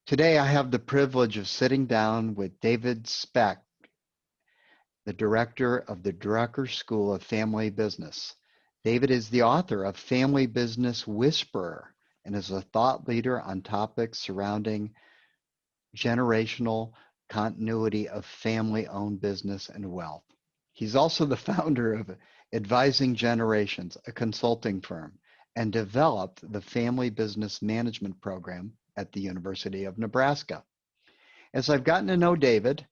Today, I have the privilege of sitting down with David Specht, the director of the Drucker School of Family Business. David is the author of Family Business Whisperer and is a thought leader on topics surrounding generational continuity of family-owned business and wealth. He's also the founder of Advising Generations, a consulting firm, and developed the Family Business Management program at the University of Nebraska. As I've gotten to know David,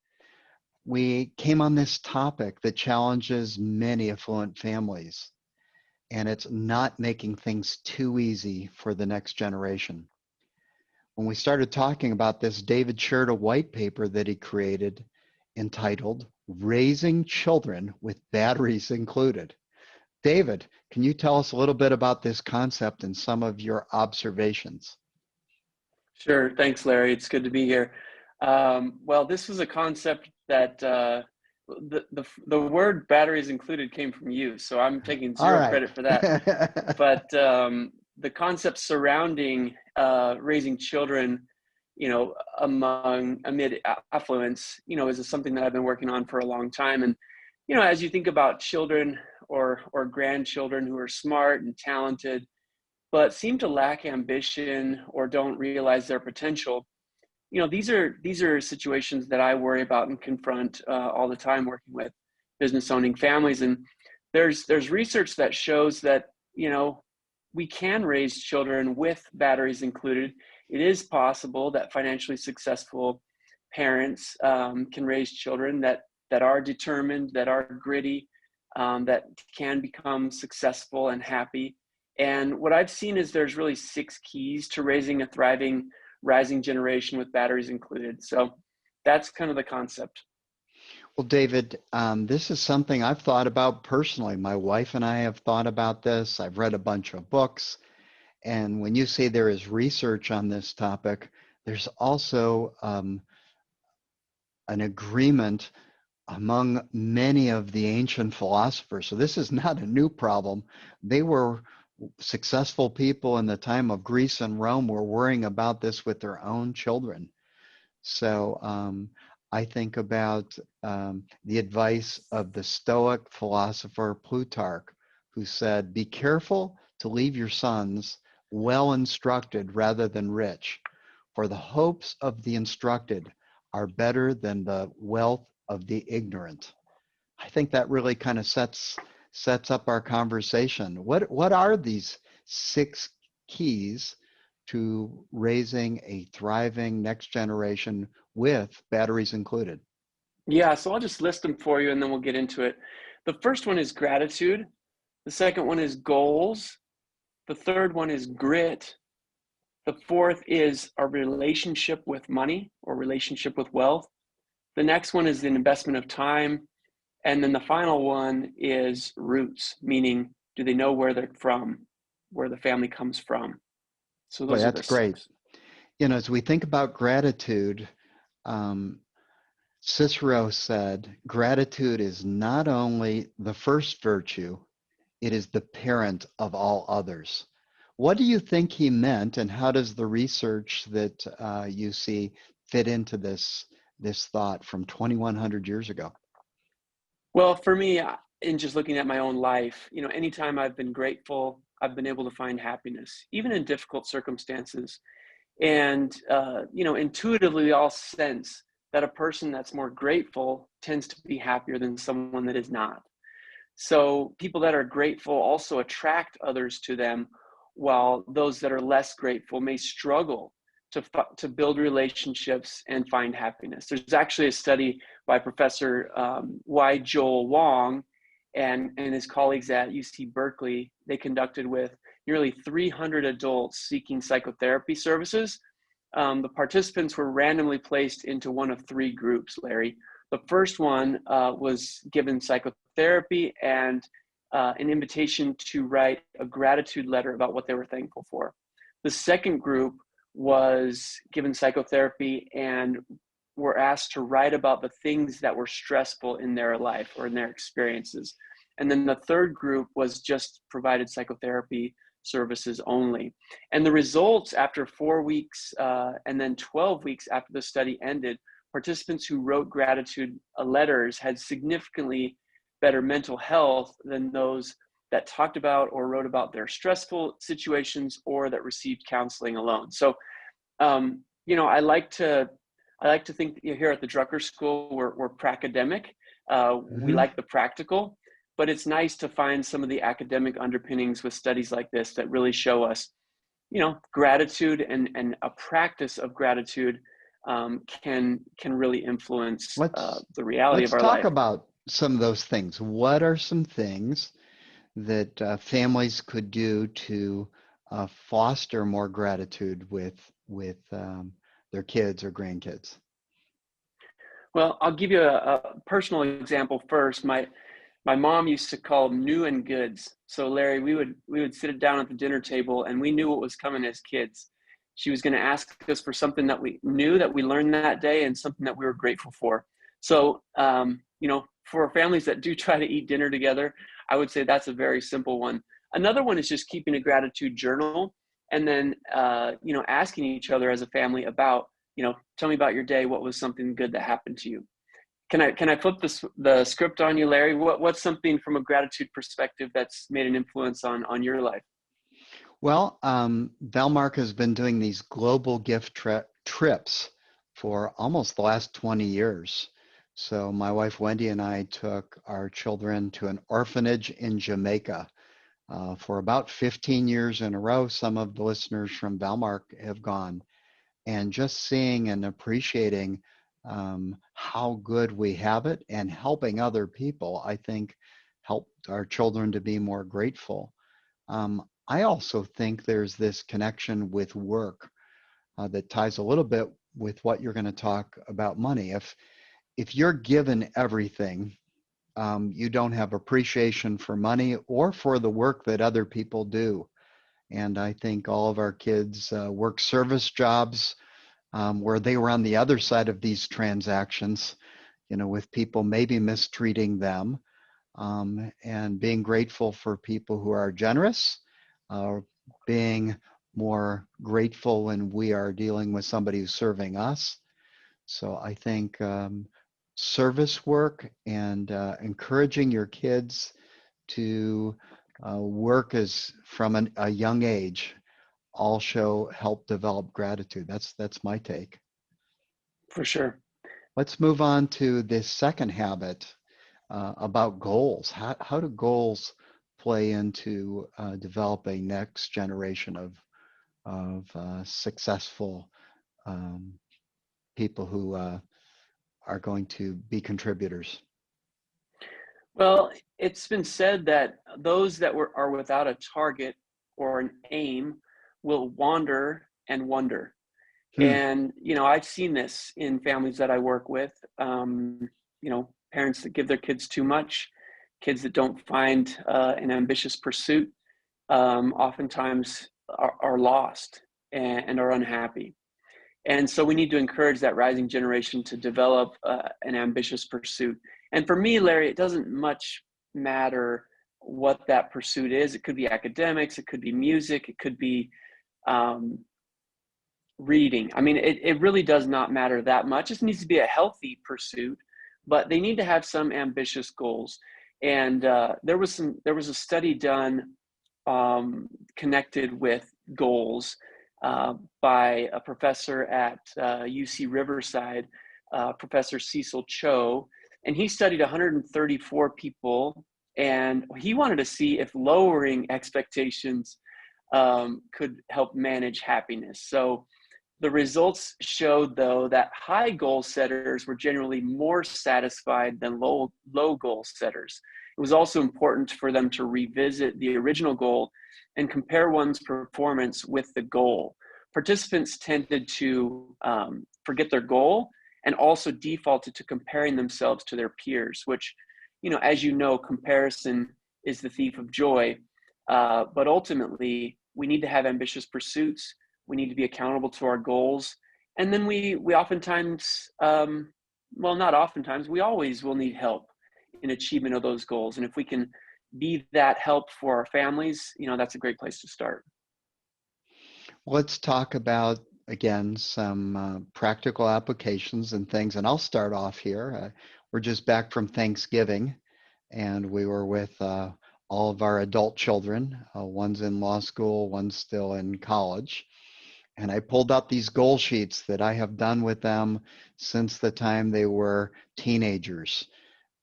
we came on this topic that challenges many affluent families, and it's not making things too easy for the next generation. When we started talking about this, David shared a white paper that he created entitled Raising Children with Batteries Included. David, can you tell us a little bit about this concept and some of your observations? Sure. Thanks, Larry. It's good to be here. Well, this was a concept that the word batteries included came from you, so I'm taking All zero right. credit for that. But the concept surrounding raising children, amid affluence, is something that I've been working on for a long time. And as you think about children or grandchildren who are smart and talented, but seem to lack ambition or don't realize their potential, these are situations that I worry about and confront all the time working with business owning families. And there's research that shows that we can raise children with batteries included. It is possible that financially successful parents can raise children that are determined, that are gritty, that can become successful and happy. And what I've seen is there's really 6 keys to raising a thriving, rising generation with batteries included. So that's kind of the concept. Well, David, this is something I've thought about personally. My wife and I have thought about this. I've read a bunch of books. And when you say there is research on this topic, there's also an agreement among many of the ancient philosophers. So this is not a new problem. They were successful people in the time of Greece and Rome were worrying about this with their own children. So I think about the advice of the Stoic philosopher Plutarch, who said, "Be careful to leave your sons well instructed rather than rich, for the hopes of the instructed are better than the wealth of the ignorant." I think that really kind of sets up our conversation. What are these 6 keys to raising a thriving next generation with batteries included? Yeah, so I'll just list them for you and then we'll get into it. The first one is gratitude. The second one is goals. The third one is grit. The fourth is our relationship with money or relationship with wealth. The next one is the investment of time. And then the final one is roots, meaning do they know where they're from, where the family comes from? So Boy, those are that's the great. 6. As we think about gratitude, Cicero said, gratitude is not only the first virtue, it is the parent of all others. What do you think he meant, and how does the research that you see fit into this thought from 2,100 years ago? Well, for me, in just looking at my own life, anytime I've been grateful, I've been able to find happiness, even in difficult circumstances. And, intuitively, we all sense that a person that's more grateful tends to be happier than someone that is not. So people that are grateful also attract others to them, while those that are less grateful may struggle to build relationships and find happiness. There's actually a study by Professor Y. Joel Wong and his colleagues at UC Berkeley. They conducted with nearly 300 adults seeking psychotherapy services. The participants were randomly placed into one of 3 groups, Larry. The first one was given psychotherapy and an invitation to write a gratitude letter about what they were thankful for. The second group was given psychotherapy and were asked to write about the things that were stressful in their life or in their experiences. And then the third group was just provided psychotherapy services only. And the results after 4 weeks and then 12 weeks after the study ended, participants who wrote gratitude letters had significantly better mental health than those that talked about or wrote about their stressful situations or that received counseling alone. So, I like to think here at the Drucker School, we're pracademic. We Mhm. like the practical, but it's nice to find some of the academic underpinnings with studies like this that really show us, gratitude and a practice of gratitude can really influence Let's the reality of let's our talk life. about some of those things. What are some things that families could do to foster more gratitude with their kids or grandkids? Well, I'll give you a personal example first. My mom used to call them new and goods. So Larry, we would sit down at the dinner table and we knew what was coming as kids. She was going to ask us for something that we knew that we learned that day and something that we were grateful for. So, for families that do try to eat dinner together, I would say that's a very simple one. Another one is just keeping a gratitude journal and then, asking each other as a family about, tell me about your day. What was something good that happened to you? Can I flip the script on you, Larry? What's something from a gratitude perspective that's made an influence on your life? Well, Valmark has been doing these global gift trips for almost the last 20 years. So my wife Wendy and I took our children to an orphanage in Jamaica for about 15 years in a row. Some of the listeners from Valmark have gone, and just seeing and appreciating how good we have it and helping other people, I think, helped our children to be more grateful. I also think there's this connection with work that ties a little bit with what you're going to talk about money. If you're given everything, you don't have appreciation for money or for the work that other people do. And I think all of our kids work service jobs where they were on the other side of these transactions, with people maybe mistreating them, and being grateful for people who are generous, uh, being more grateful when we are dealing with somebody who's serving us. So I think service work and encouraging your kids to work as from a young age all show help develop gratitude. That's my take. For sure. Let's move on to this second habit about goals. How do goals play into developing next generation of successful um, people who are going to be contributors? Well, it's been said that those that are without a target or an aim will wander and wonder. Hmm. And, I've seen this in families that I work with, parents that give their kids too much, kids that don't find an ambitious pursuit, oftentimes are lost and are unhappy. And so we need to encourage that rising generation to develop an ambitious pursuit. And for me, Larry, it doesn't much matter what that pursuit is. It could be academics, it could be music, it could be um, reading. I mean, it really does not matter that much. It needs to be a healthy pursuit, but they need to have some ambitious goals. And there was a study done connected with goals by a professor at UC Riverside, Professor Cecil Cho, and he studied 134 people, and he wanted to see if lowering expectations could help manage happiness. So the results showed, though, that high goal setters were generally more satisfied than low goal setters. It was also important for them to revisit the original goal and compare one's performance with the goal. Participants tended to forget their goal and also defaulted to comparing themselves to their peers, which, as comparison is the thief of joy. But ultimately, we need to have ambitious pursuits. We need to be accountable to our goals. And then we oftentimes, well, not oftentimes, we always will need help in achievement of those goals. And if we can be that help for our families, that's a great place to start. Let's talk about, again, some practical applications and things. And I'll start off here. We're just back from Thanksgiving, and we were with all of our adult children. One's in law school, one's still in college. And I pulled out these goal sheets that I have done with them since the time they were teenagers.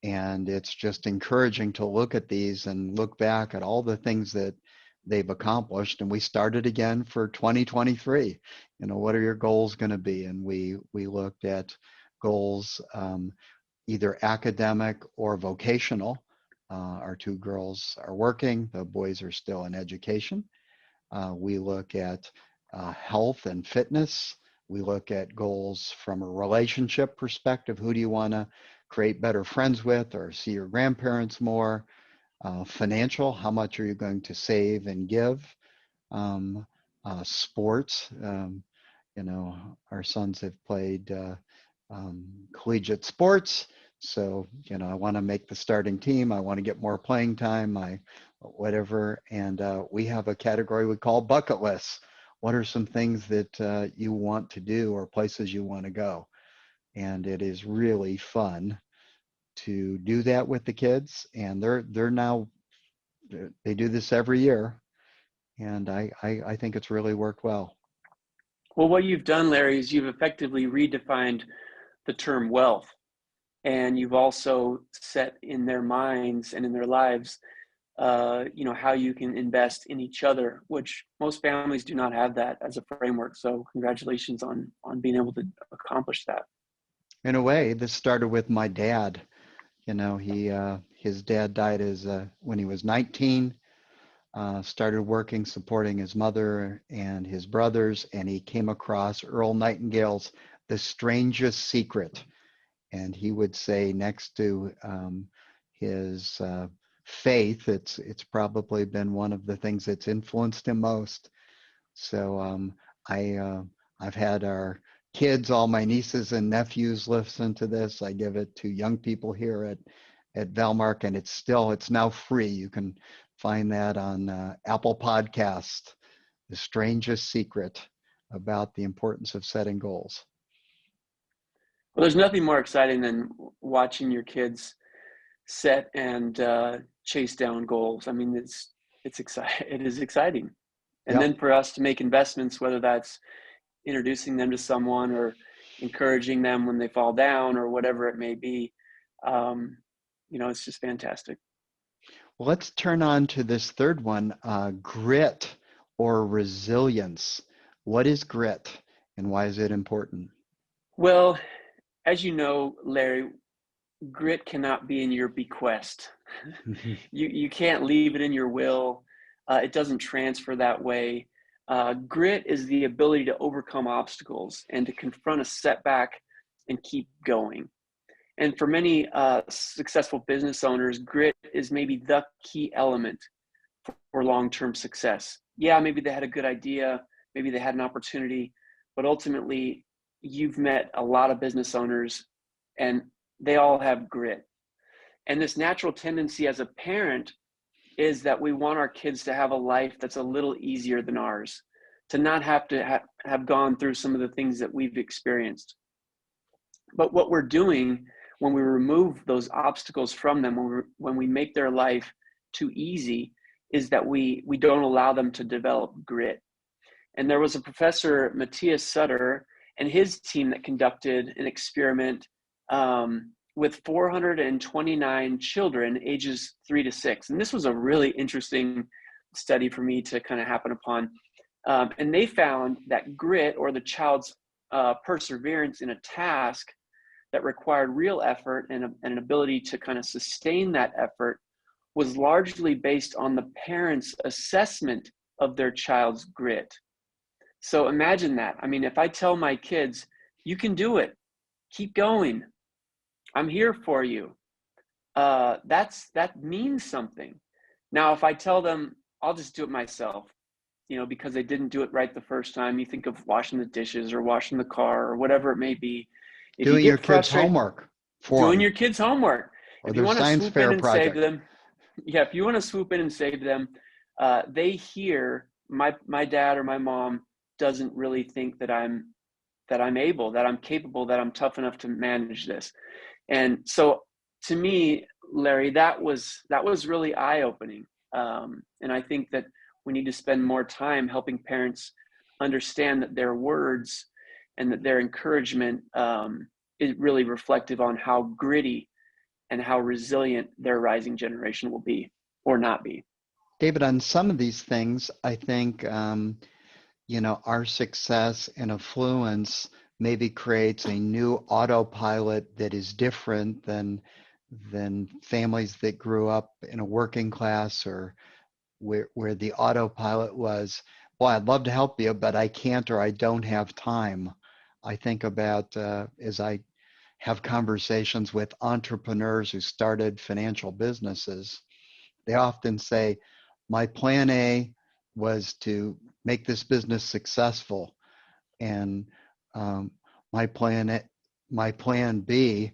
And it's just encouraging to look at these and look back at all the things that they've accomplished. And we started again for 2023. What are your goals going to be? And we looked at goals, either academic or vocational. Our two girls are working, the boys are still in education. We look at health and fitness. We look at goals from a relationship perspective. Who do you want to create better friends with or see your grandparents more? Financial, how much are you going to save and give? Sports, our sons have played collegiate sports. So, I want to make the starting team. I want to get more playing time, whatever. And we have a category we call bucket lists. What are some things that you want to do or places you want to go? And it is really fun to do that with the kids. And they're now, they do this every year. And I think it's really worked well. Well, what you've done, Larry, is you've effectively redefined the term wealth. And you've also set in their minds and in their lives, how you can invest in each other, which most families do not have that as a framework. So congratulations on being able to accomplish that. In a way, this started with my dad. His dad died when he was 19. Started working, supporting his mother and his brothers, and he came across Earl Nightingale's The Strangest Secret. And he would say next to his faith, it's probably been one of the things that's influenced him most. So I've had our kids, all my nieces and nephews listen to this. I give it to young people here at Valmark, and it's now free. You can find that on Apple Podcast, The Strangest Secret, about the importance of setting goals. Well, there's nothing more exciting than watching your kids set and chase down goals. I mean, it's exciting. It is exciting. And Yep. then for us to make investments, whether that's introducing them to someone or encouraging them when they fall down or whatever it may be, it's just fantastic. Well, let's turn on to this third one, grit or resilience. What is grit and why is it important? Well, as you know, Larry, grit cannot be in your bequest. You can't leave it in your will. It doesn't transfer that way. Grit is the ability to overcome obstacles and to confront a setback and keep going. And for many successful business owners, grit is maybe the key element for long-term success. Yeah, maybe they had a good idea, maybe they had an opportunity, but ultimately you've met a lot of business owners and they all have grit. And this natural tendency as a parent is that we want our kids to have a life that's a little easier than ours, to not have to have gone through some of the things that we've experienced. But what we're doing when we remove those obstacles from them, when we make their life too easy, is that we don't allow them to develop grit. And there was a professor, Matthias Sutter, and his team that conducted an experiment with 429 children ages 3 to 6. And this was a really interesting study for me to kind of happen upon. And they found that grit, or the child's perseverance in a task that required real effort and an ability to kind of sustain that effort, was largely based on the parents' assessment of their child's grit. So imagine that. I mean, if I tell my kids, you can do it, keep going, I'm here for you, that means something. Now, if I tell them, I'll just do it myself, because they didn't do it right the first time, you think of washing the dishes or washing the car or whatever it may be. If Doing you your get kids' frustrated, homework for doing them, your kids' homework, or if you their want to science swoop in fair and save project. them, Yeah, if you want to swoop in and save them, they hear my dad or my mom doesn't really think that I'm able, that I'm capable, that I'm tough enough to manage this. And so to me, Larry, that was really eye-opening. And I think that we need to spend more time helping parents understand that their words and that their encouragement is really reflective on how gritty and how resilient their rising generation will be or not be. David, on some of these things, I think our success and affluence maybe creates a new autopilot that is different than families that grew up in a working class, or where the autopilot was, well, I'd love to help you, but I can't, or I don't have time. I think about as I have conversations with entrepreneurs who started financial businesses, they often say, my plan A was to make this business successful, and um, my plan B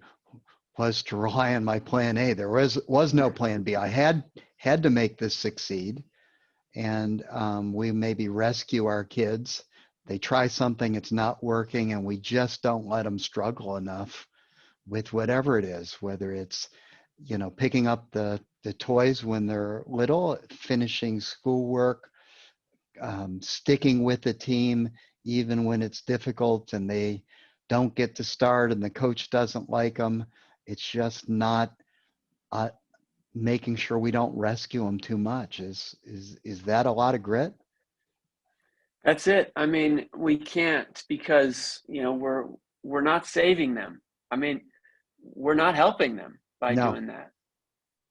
was to rely on my plan A. There was no plan B. I had to make this succeed, and we maybe rescue our kids. They try something, it's not working, and we just don't let them struggle enough with whatever it is, whether it's picking up the toys when they're little, finishing schoolwork, sticking with the team even when it's difficult and they don't get to start and the coach doesn't like them. It's just not uh, making sure we don't rescue them too much. Is that a lot of grit? That's it. I mean, we can't because, we're not saving them. I mean, we're not helping them by No. doing that.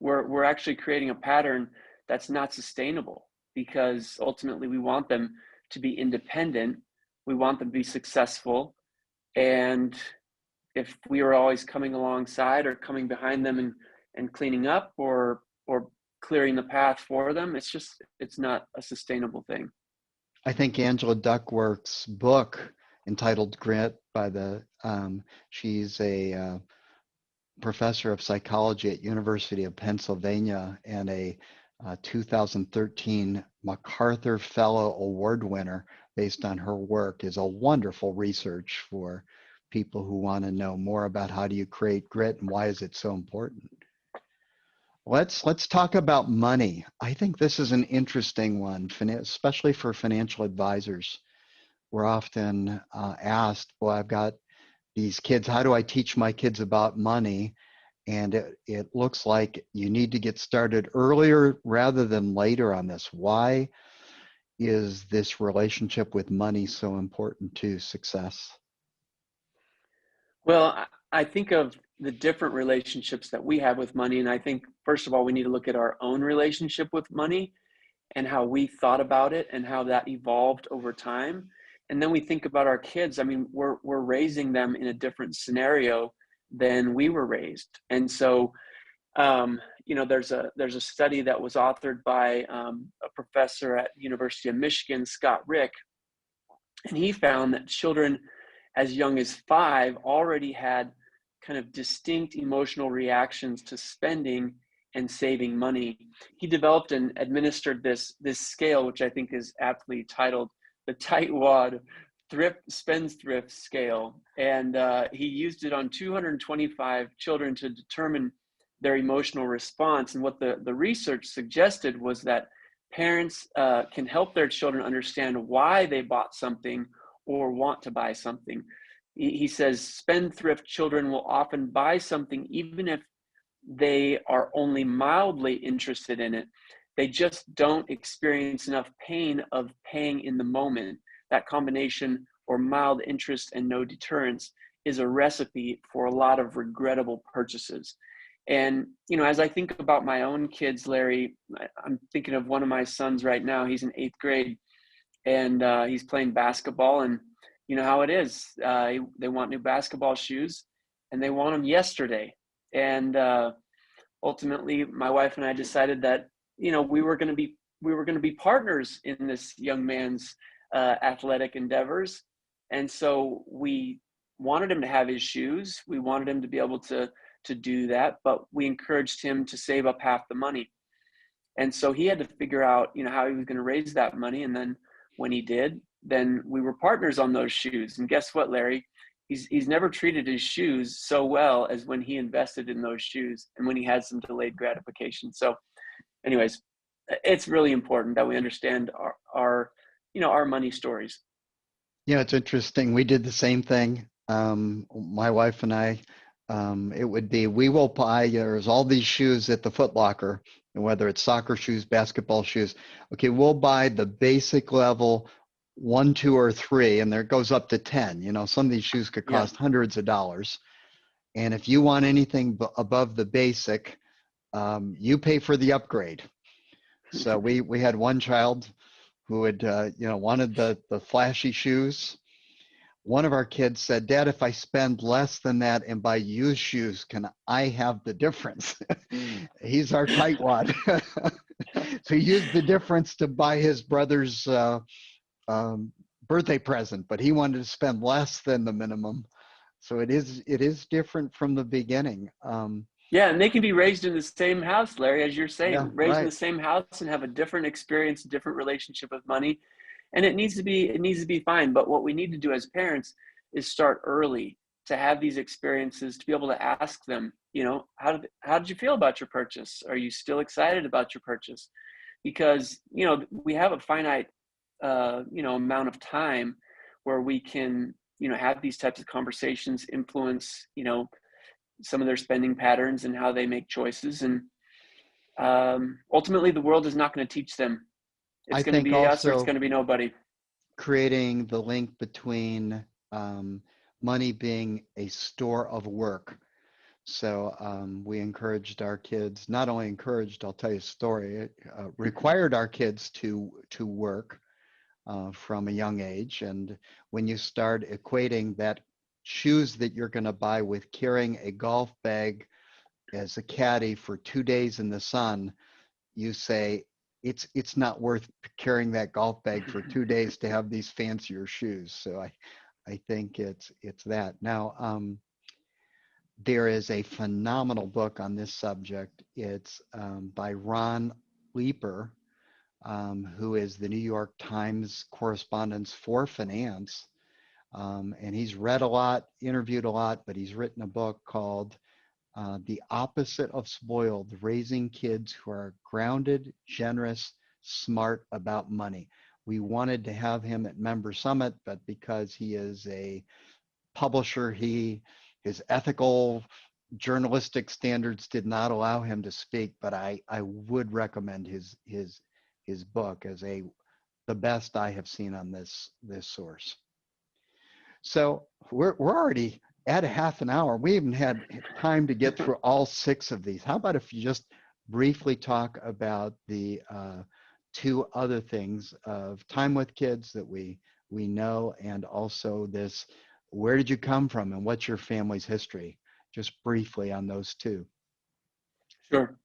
We're actually creating a pattern that's not sustainable because ultimately we want them to be independent. We want them to be successful. And if we are always coming alongside or coming behind them and cleaning up or clearing the path for them, it's not a sustainable thing. I think Angela Duckworth's book entitled Grit she's a professor of psychology at University of Pennsylvania and a 2013 MacArthur Fellow Award winner based on her work, is a wonderful research for people who want to know more about how do you create grit and why is it so important. Let's talk about money. I think this is an interesting one, especially for financial advisors. We're often asked, well, I've got these kids, how do I teach my kids about money? And it looks like you need to get started earlier rather than later on this. Why is this relationship with money so important to success? Well, I think of the different relationships that we have with money. And I think, first of all, we need to look at our own relationship with money and how we thought about it and how that evolved over time. And then we think about our kids. I mean, we're raising them in a different scenario than we were raised. And so, there's a study that was authored by a professor at University of Michigan, Scott Rick, and he found that children as young as 5 already had kind of distinct emotional reactions to spending and saving money. He developed and administered this scale, which I think is aptly titled the Tightwad Spendthrift Scale, and he used it on 225 children to determine their emotional response. And what the research suggested was that parents can help their children understand why they bought something or want to buy something. He says spendthrift children will often buy something even if they are only mildly interested in it. They just don't experience enough pain of paying in the moment. That combination, or mild interest and no deterrence, is a recipe for a lot of regrettable purchases. And, as I think about my own kids, Larry, I'm thinking of one of my sons right now. He's in 8th grade and he's playing basketball. And you know how it is. They want new basketball shoes and they want them yesterday. And ultimately, my wife and I decided that, we were going to be partners in this young man's athletic endeavors. And so we wanted him to have his shoes. We wanted him to be able to do that, but we encouraged him to save up half the money. And so he had to figure out, how he was going to raise that money. And then when he did, then we were partners on those shoes. And guess what, Larry? He's never treated his shoes so well as when he invested in those shoes and when he had some delayed gratification. So anyways, it's really important that we understand our money stories. Yeah, it's interesting. We did the same thing. My wife and I, it would be, we will buy, there's all these shoes at the Foot Locker, and whether it's soccer shoes, basketball shoes. Okay, we'll buy the basic level 1, 2, or 3, and there it goes up to 10. Some of these shoes could Yeah. cost hundreds of dollars. And if you want anything above the basic, you pay for the upgrade. So we had one child who had, wanted the flashy shoes. One of our kids said, "Dad, if I spend less than that and buy used shoes, can I have the difference?" He's our tightwad. So he used the difference to buy his brother's um, birthday present, but he wanted to spend less than the minimum. So it is different from the beginning. Yeah, and they can be raised in the same house, Larry, as you're Yeah, saying, raised in right. the same house and have a different experience, a different relationship with money. And it needs to be fine. But what we need to do as parents is start early to have these experiences, to be able to ask them, how did you feel about your purchase? Are you still excited about your purchase? Because, we have a finite amount of time where we can, have these types of conversations, influence, some of their spending patterns and how they make choices. And ultimately, the world is not going to teach them. I It's going to think be us or it's also going to be nobody. creating the link between money being a store of work. So we encouraged our kids, not only encouraged, I'll tell you a story, it required our kids to work from a young age. And when you start equating that shoes that you're going to buy with carrying a golf bag as a caddy for 2 days in the sun, you say it's not worth carrying that golf bag for 2 days to have these fancier shoes. So I think it's that. Now there is a phenomenal book on this subject. It's by Ron Leeper, who is the New York Times correspondent for finance. And he's read a lot, interviewed a lot, but he's written a book called The Opposite of Spoiled: Raising Kids Who Are Grounded, Generous, Smart About Money. We wanted to have him at Member Summit, but because he is a publisher, his ethical journalistic standards did not allow him to speak, but I would recommend his book as the best I have seen on this source. So we're already at a half an hour. We haven't had time to get through all 6 of these. How about if you just briefly talk about the 2 other things of time with kids that we know, and also this, where did you come from and what's your family's history? Just briefly on those 2. Sure.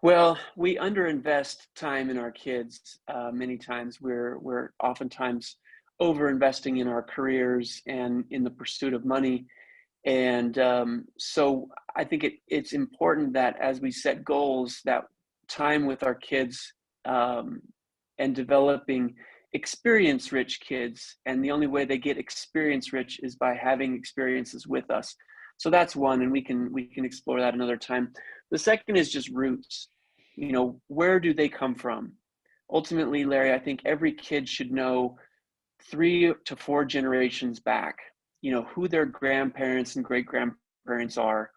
Well, we underinvest time in our kids. Many times we're oftentimes over-investing in our careers and in the pursuit of money. And so I think it's important that as we set goals, that time with our kids, and developing experience-rich kids. And the only way they get experience-rich is by having experiences with us. So that's one, and we can explore that another time. The second is just roots. Where do they come from? Ultimately, Larry, I think every kid should know 3 to 4 generations back, who their grandparents and great grandparents are.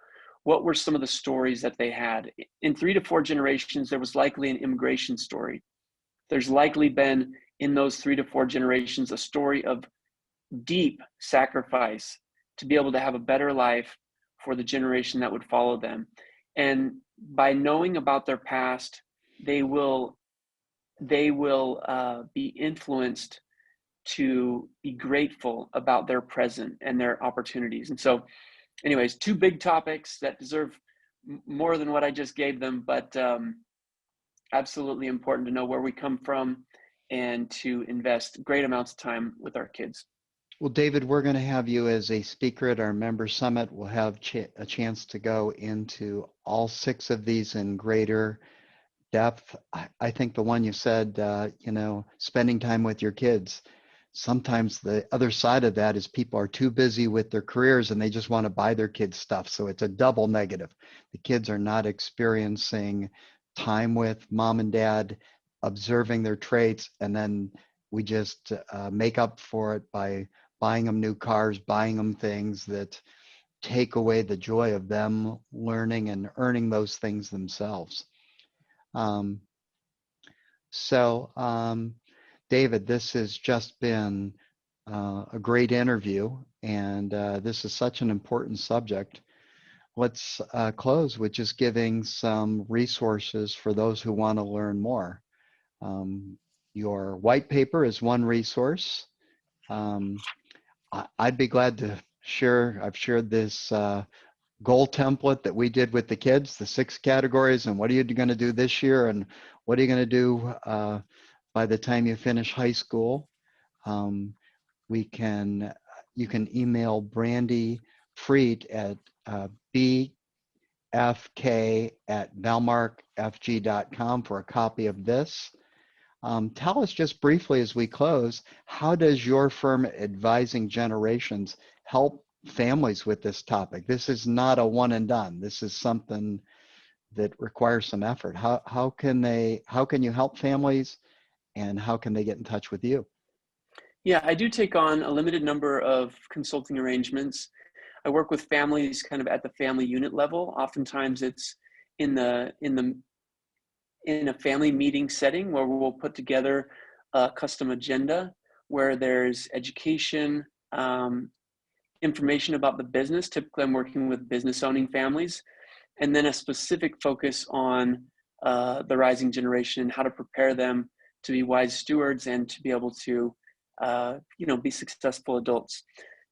What were some of the stories that they had? In 3 to 4 generations, there was likely an immigration story. There's likely been, in those 3 to 4 generations, a story of deep sacrifice to be able to have a better life for the generation that would follow them. And by knowing about their past, they will be influenced to be grateful about their present and their opportunities. And so, anyways, 2 big topics that deserve more than what I just gave them, but absolutely important to know where we come from and to invest great amounts of time with our kids. Well, David, we're going to have you as a speaker at our member summit. We'll have a chance to go into all 6 of these in greater depth. I think the one you said, spending time with your kids. Sometimes the other side of that is people are too busy with their careers and they just want to buy their kids stuff. So it's a double negative. The kids are not experiencing time with mom and dad, observing their traits, and then we just make up for it by buying them new cars, buying them things that take away the joy of them learning and earning those things themselves. Um, so, David, this has just been a great interview, and this is such an important subject. Let's close with just giving some resources for those who want to learn more. Um, your white paper is one resource. Um, I'd be glad to share. I've shared this goal template that we did with the kids, the 6 categories, and what are you going to do this year, and what are you going to do by the time you finish high school. Um, we can, you can email Brandy Freet at bfk@valmarkfg.com for a copy of this. Tell us just briefly as we close, how does your firm advising generations help families with this topic? This is not a one and done. This is something that requires some effort. How can you help families, and how can they get in touch with you? Yeah, I do take on a limited number of consulting arrangements. I work with families kind of at the family unit level. Oftentimes it's in a family meeting setting where we'll put together a custom agenda where there's education, information about the business. Typically, I'm working with business owning families, and then a specific focus on the rising generation and how to prepare them to be wise stewards and to be able to, be successful adults.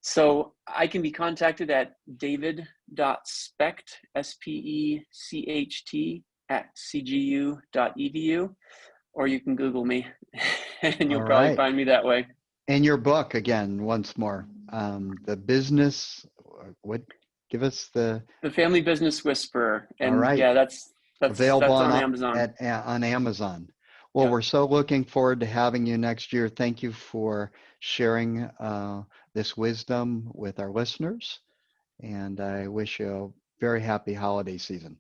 So I can be contacted at david.specht, SPECHT, @cgu.edu, or you can Google me and All you'll probably right. find me that way. And your book again, once more, the business, what, give us the, The Family Business Whisperer. all And right. yeah, Available that's on on Amazon. on Amazon. Well, Yep. we're so looking forward to having you next year. Thank you for sharing this wisdom with our listeners, and I wish you a very happy holiday season.